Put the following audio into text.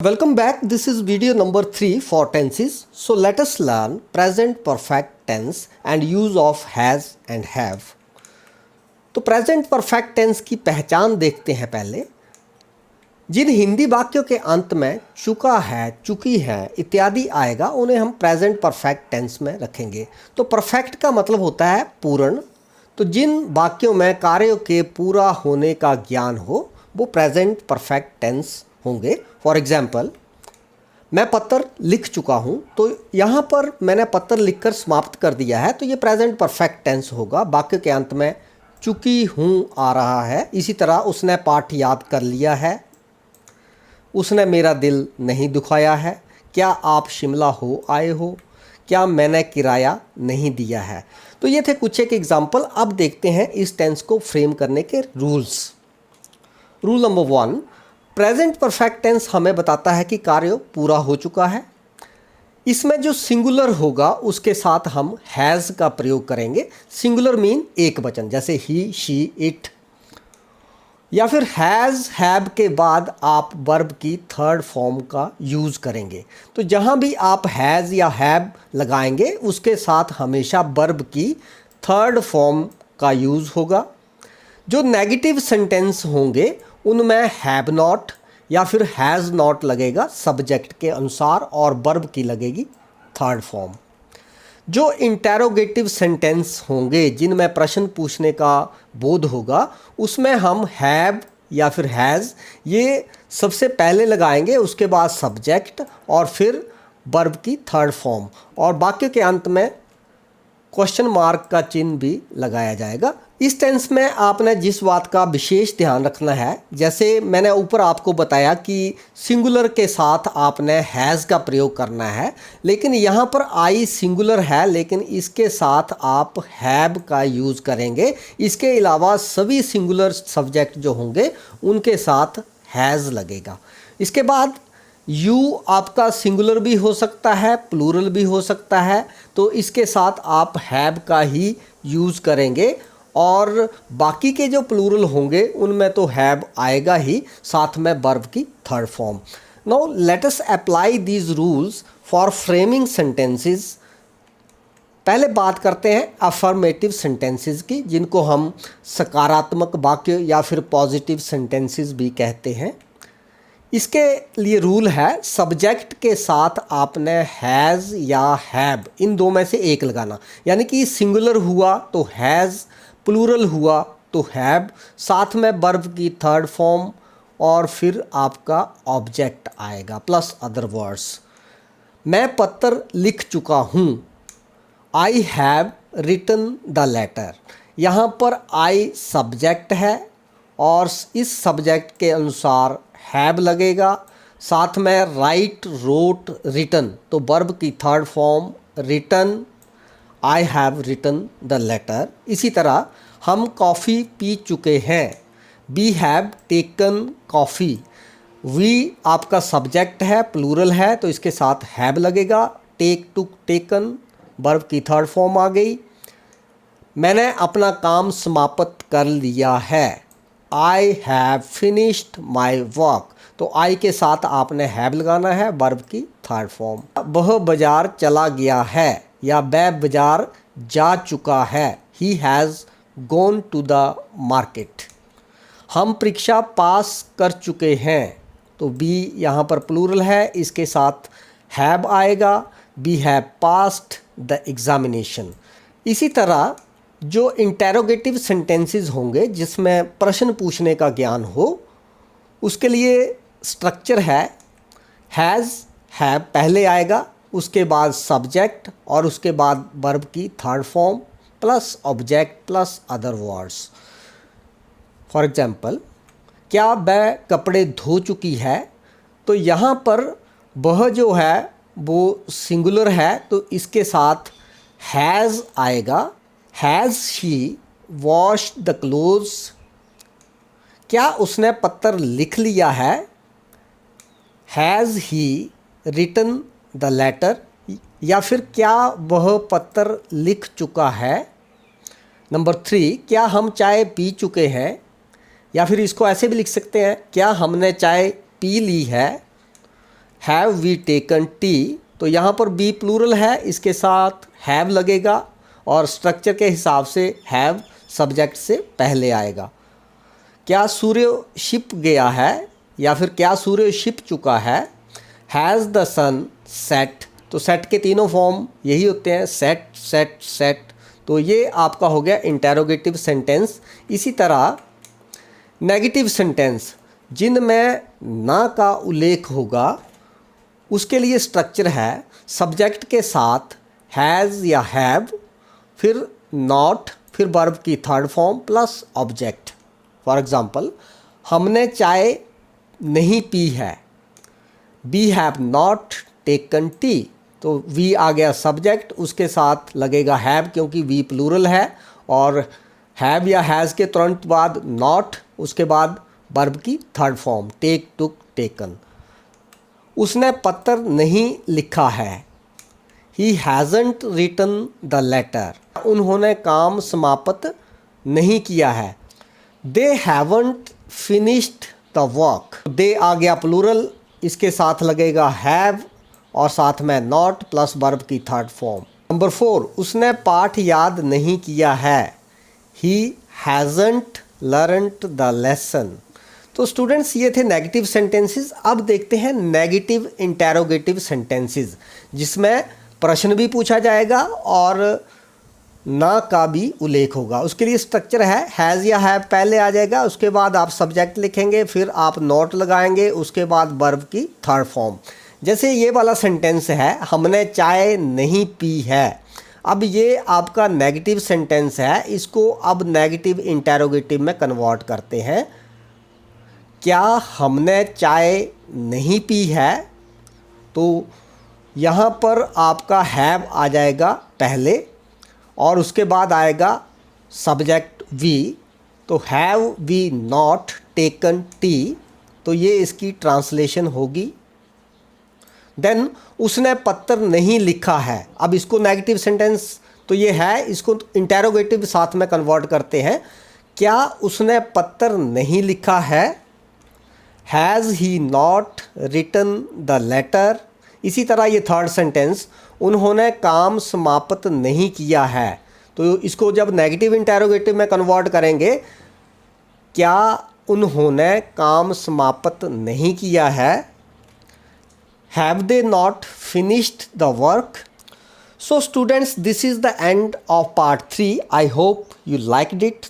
Welcome back. This is video number 3 for tenses. So let us learn present perfect tense and use of has and have. तो present perfect tense की पहचान देखते हैं पहले। जिन हिंदी वाक्यों के अंत में चुका है, चुकी है इत्यादि आएगा उन्हें हम प्रेजेंट परफेक्ट टेंस में रखेंगे। तो परफेक्ट का मतलब होता है पूर्ण। तो जिन वाक्यों में कार्यों के पूरा होने का ज्ञान हो वो प्रेजेंट परफेक्ट टेंस होंगे। फॉर एग्जाम्पल, मैं पत्र लिख चुका हूँ, तो यहाँ पर मैंने पत्र लिखकर समाप्त कर दिया है, तो ये प्रेजेंट परफेक्ट टेंस होगा। वाक्य के अंत में चुकी हूँ आ रहा है। इसी तरह उसने पाठ याद कर लिया है, उसने मेरा दिल नहीं दुखाया है, क्या आप शिमला हो आए हो, क्या मैंने किराया नहीं दिया है। तो ये थे कुछ एक एग्जाम्पल। अब देखते हैं इस टेंस को फ्रेम करने के rules. Rule number 1, present perfect tense हमें बताता है कि कार्य पूरा हो चुका है। इसमें जो सिंगुलर होगा उसके साथ हम हैज़ का प्रयोग करेंगे। सिंगुलर मीन एक वचन, जैसे ही, शी, इट। या फिर हैज़, हैव के बाद आप वर्ब की थर्ड फॉर्म का यूज़ करेंगे। तो जहाँ भी आप हैज़ या हैव लगाएंगे उसके साथ हमेशा वर्ब की थर्ड फॉर्म का यूज़ होगा। जो नेगेटिव सेंटेंस होंगे उनमें हैव नॉट या फिर हैज़ नॉट लगेगा सब्जेक्ट के अनुसार और वर्ब की लगेगी थर्ड फॉर्म। जो इंटेरोगेटिव सेंटेंस होंगे जिनमें प्रश्न पूछने का बोध होगा उसमें हम हैव या फिर हैज़ ये सबसे पहले लगाएंगे, उसके बाद सब्जेक्ट और फिर वर्ब की थर्ड फॉर्म, और वाक्य के अंत में क्वेश्चन मार्क का चिन्ह भी लगाया जाएगा। इस टेंस में आपने जिस बात का विशेष ध्यान रखना है, जैसे मैंने ऊपर आपको बताया कि सिंगुलर के साथ आपने हैज़ का प्रयोग करना है, लेकिन यहाँ पर आई सिंगुलर है लेकिन इसके साथ आप हैव का यूज़ करेंगे। इसके अलावा सभी सिंगुलर सब्जेक्ट जो होंगे उनके साथ हैज़ लगेगा। इसके बाद यू आपका सिंगुलर भी हो सकता है, प्लूरल भी हो सकता है, तो इसके साथ आप हैव का ही यूज़ करेंगे। और बाकी के जो प्लूरल होंगे उनमें तो हैव आएगा ही, साथ में वर्ब की third form. Now let us apply these rules for framing sentences. पहले बात करते हैं अफर्मेटिव सेंटेंसेस की, जिनको हम सकारात्मक वाक्य या फिर पॉजिटिव सेंटेंसेस भी कहते हैं। इसके लिए रूल है, सब्जेक्ट के साथ आपने हैज़ या हैव इन दो में से एक लगाना। यानी कि सिंगुलर हुआ तो हैज़, प्लूरल हुआ तो हैव, साथ में वर्ब की थर्ड फॉर्म और फिर आपका ऑब्जेक्ट आएगा प्लस अदर वर्ड्स। मैं पत्र लिख चुका हूँ, I have written the letter. यहाँ पर आई सब्जेक्ट है और इस सब्जेक्ट के अनुसार हैव लगेगा, साथ में राइट, रोट, रिटन, तो वर्ब की third form written, I have written the letter. इसी तरह हम कॉफ़ी पी चुके हैं, we have taken coffee. We आपका सब्जेक्ट है, प्लूरल है, तो इसके साथ हैव लगेगा, टेक, टुक, टेकन, वर्ब की थर्ड फॉर्म आ गई। मैंने अपना काम समाप्त कर लिया है, I have finished my work, तो आई के साथ आपने हैव लगाना है, वर्ब की थर्ड फॉर्म। वह बाजार चला गया है या वह बाजार जा चुका है, he has gone to the market. हम परीक्षा पास कर चुके हैं, तो बी यहाँ पर प्लूरल है, इसके साथ हैव आएगा, we have passed the examination. इसी तरह जो इंटेरोगेटिव सेंटेंसेस होंगे जिसमें प्रश्न पूछने का ज्ञान हो, उसके लिए स्ट्रक्चर है, हैज़, हैव पहले आएगा, उसके बाद सब्जेक्ट और उसके बाद वर्ब की third form plus object plus other words. For example, क्या वह कपड़े धो चुकी है, तो यहाँ पर वह जो है वो सिंगुलर है, तो इसके साथ हैज़ आएगा, has she washed the clothes. क्या उसने पत्र लिख लिया है, has he written the letter. या फिर क्या वह पत्र लिख चुका है। नंबर 3, क्या हम चाय पी चुके हैं, या फिर इसको ऐसे भी लिख सकते हैं, क्या हमने चाय पी ली है। हैव वी टेकन टी, तो यहाँ पर बी प्लूरल है, इसके साथ हैव लगेगा और स्ट्रक्चर के हिसाब से हैव सब्जेक्ट से पहले आएगा। क्या सूर्य छिप गया है या फिर क्या सूर्य छिप चुका है। हैज़ द सन सेट, तो सेट के तीनों फॉर्म यही होते हैं, सेट सेट सेट। तो ये आपका हो गया इंटेरोगेटिव सेंटेंस। इसी तरह नेगेटिव सेंटेंस जिनमें ना का उल्लेख होगा उसके लिए स्ट्रक्चर है सब्जेक्ट के साथ हैज़ या हैव, फिर नॉट, फिर वर्ब की third form plus object. For example, हमने चाय नहीं पी है, we have not taken tea, तो वी आ गया सब्जेक्ट, उसके साथ लगेगा हैव क्योंकि वी प्लूरल है, और हैव या हैज़ के तुरंत बाद नॉट, उसके बाद वर्ब की third form take, took, taken. उसने पत्र नहीं लिखा है, he hasn't written the letter, उन्होंने काम समाप्त नहीं किया है, they haven't finished the work. They आ गया प्लूरल, इसके साथ लगेगा हैव और साथ में नॉट प्लस वर्ब की थर्ड फॉर्म। नंबर 4, उसने पाठ याद नहीं किया है, he hasn't learned the lesson. तो स्टूडेंट्स ये थे नेगेटिव सेंटेंसेस। अब देखते हैं नेगेटिव इंटेरोगेटिव सेंटेंसेस जिसमें प्रश्न भी पूछा जाएगा और ना का भी उल्लेख होगा। उसके लिए स्ट्रक्चर है हैज़ या हैव पहले आ जाएगा, उसके बाद आप सब्जेक्ट लिखेंगे, फिर आप नॉट लगाएंगे, उसके बाद वर्ब की थर्ड फॉर्म। जैसे ये वाला सेंटेंस है, हमने चाय नहीं पी है। अब ये आपका नेगेटिव सेंटेंस है, इसको अब नेगेटिव इंटेरोगेटिव में कन्वर्ट करते हैं। क्या हमने चाय नहीं पी है, तो यहाँ पर आपका हैव आ जाएगा पहले और उसके बाद आएगा सब्जेक्ट वी, तो have we not taken tea, तो ये इसकी ट्रांसलेशन होगी। देन उसने पत्र नहीं लिखा है, अब इसको नेगेटिव सेंटेंस तो ये है, इसको इंटेरोगेटिव साथ में कन्वर्ट करते हैं। क्या उसने पत्र नहीं लिखा है, has he not written the letter. इसी तरह ये थर्ड सेंटेंस, उन्होंने काम समाप्त नहीं किया है, तो इसको जब नेगेटिव इंटेरोगेटिव में कन्वर्ट करेंगे, क्या उन्होंने काम समाप्त नहीं किया है, have they not finished the work. So students, this is the end of part 3. I hope you liked it.